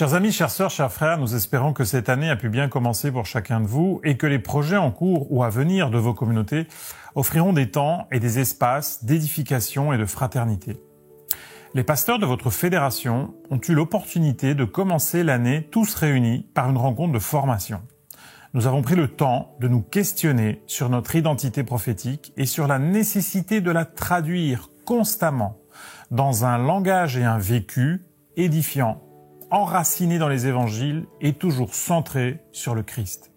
Chers amis, chères sœurs, chers frères, nous espérons que cette année a pu bien commencer pour chacun de vous et que les projets en cours ou à venir de vos communautés offriront des temps et des espaces d'édification et de fraternité. Les pasteurs de votre fédération ont eu l'opportunité de commencer l'année tous réunis par une rencontre de formation. Nous avons pris le temps de nous questionner sur notre identité prophétique et sur la nécessité de la traduire constamment dans un langage et un vécu édifiant, enraciné dans les évangiles et toujours centré sur le Christ.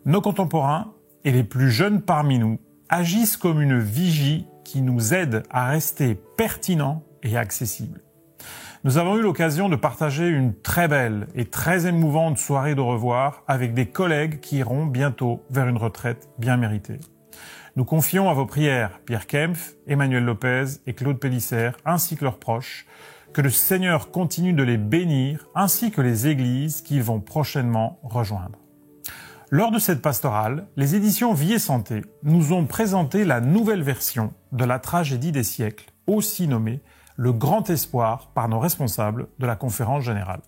Nos contemporains et les plus jeunes parmi nous agissent comme une vigie qui nous aide à rester pertinents et accessibles. Nous avons eu l'occasion de partager une très belle et très émouvante soirée de revoir avec des collègues qui iront bientôt vers une retraite bien méritée. Nous confions à vos prières Pierre Kempf, Emmanuel Lopez et Claude Pélissère, ainsi que leurs proches, que le Seigneur continue de les bénir, ainsi que les églises qu'ils vont prochainement rejoindre. Lors de cette pastorale, les éditions Vie et Santé nous ont présenté la nouvelle version de la tragédie des siècles, aussi nommée Le Grand Espoir par nos responsables de la Conférence Générale.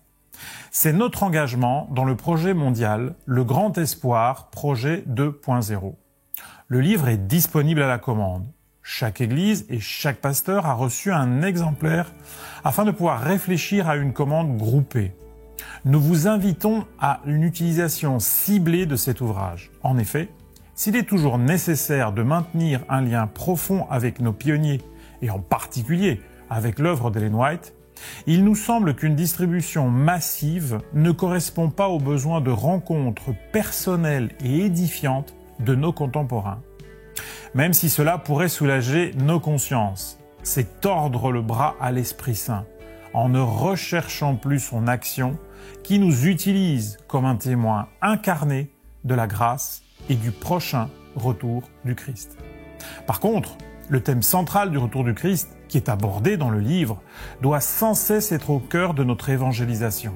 C'est notre engagement dans le projet mondial Le Grand Espoir, projet 2.0. Le livre est disponible à la commande. Chaque église et chaque pasteur a reçu un exemplaire afin de pouvoir réfléchir à une commande groupée. Nous vous invitons à une utilisation ciblée de cet ouvrage. En effet, s'il est toujours nécessaire de maintenir un lien profond avec nos pionniers, et en particulier avec l'œuvre d'Ellen White, il nous semble qu'une distribution massive ne correspond pas aux besoins de rencontres personnelles et édifiantes de nos contemporains. Même si cela pourrait soulager nos consciences, c'est tordre le bras à l'Esprit Saint, en ne recherchant plus son action, qui nous utilise comme un témoin incarné de la grâce et du prochain retour du Christ. Par contre, le thème central du retour du Christ, qui est abordé dans le livre, doit sans cesse être au cœur de notre évangélisation.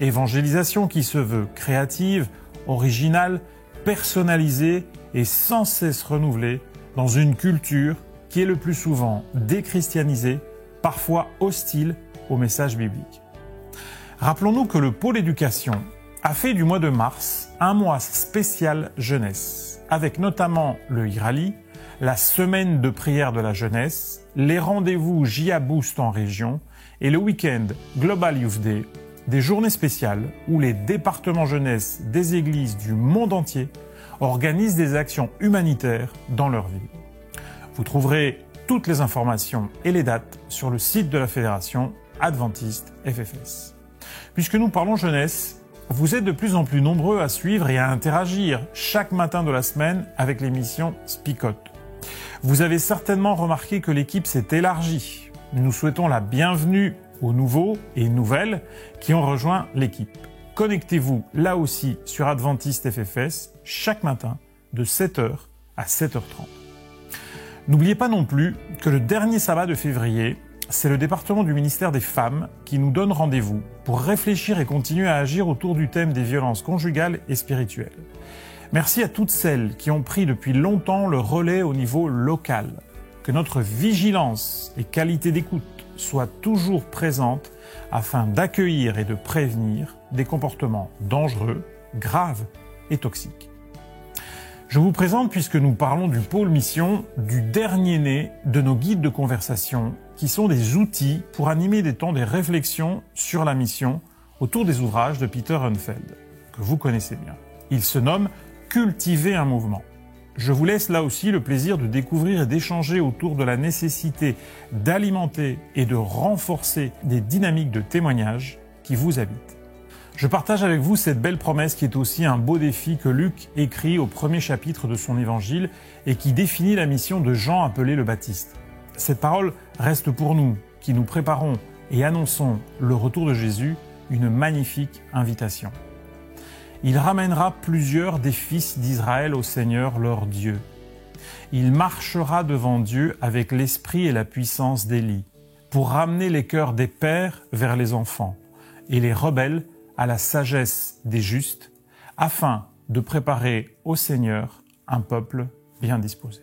Évangélisation qui se veut créative, originale, personnalisée et sans cesse renouvelée dans une culture qui est le plus souvent déchristianisée, parfois hostile au message biblique. Rappelons-nous que le pôle éducation a fait du mois de mars un mois spécial jeunesse, avec notamment le Hirali, la semaine de prière de la jeunesse, les rendez-vous JA Boost en région et le week-end Global Youth Day, des journées spéciales où les départements jeunesse des églises du monde entier organisent des actions humanitaires dans leur ville. Vous trouverez toutes les informations et les dates sur le site de la Fédération Adventiste FFS. Puisque nous parlons jeunesse, vous êtes de plus en plus nombreux à suivre et à interagir chaque matin de la semaine avec l'émission Spicot. Vous avez certainement remarqué que l'équipe s'est élargie. Nous souhaitons la bienvenue aux nouveaux et nouvelles qui ont rejoint l'équipe. Connectez-vous là aussi sur Adventiste FFS chaque matin de 7h à 7h30. N'oubliez pas non plus que le dernier sabbat de février, c'est le département du ministère des Femmes qui nous donne rendez-vous pour réfléchir et continuer à agir autour du thème des violences conjugales et spirituelles. Merci à toutes celles qui ont pris depuis longtemps le relais au niveau local. Que notre vigilance et qualité d'écoute soient toujours présentes afin d'accueillir et de prévenir des comportements dangereux, graves et toxiques. Je vous présente, puisque nous parlons du pôle mission, du dernier né de nos guides de conversation, qui sont des outils pour animer des temps de réflexion sur la mission autour des ouvrages de Peter Hunfeld, que vous connaissez bien. Il se nomme « Cultiver un mouvement ». Je vous laisse là aussi le plaisir de découvrir et d'échanger autour de la nécessité d'alimenter et de renforcer des dynamiques de témoignage qui vous habitent. Je partage avec vous cette belle promesse qui est aussi un beau défi que Luc écrit au premier chapitre de son évangile et qui définit la mission de Jean appelé le Baptiste. Cette parole reste pour nous, qui nous préparons et annonçons le retour de Jésus, une magnifique invitation. Il ramènera plusieurs des fils d'Israël au Seigneur leur Dieu. Il marchera devant Dieu avec l'esprit et la puissance d'Élie, pour ramener les cœurs des pères vers les enfants et les rebelles à la sagesse des justes, afin de préparer au Seigneur un peuple bien disposé.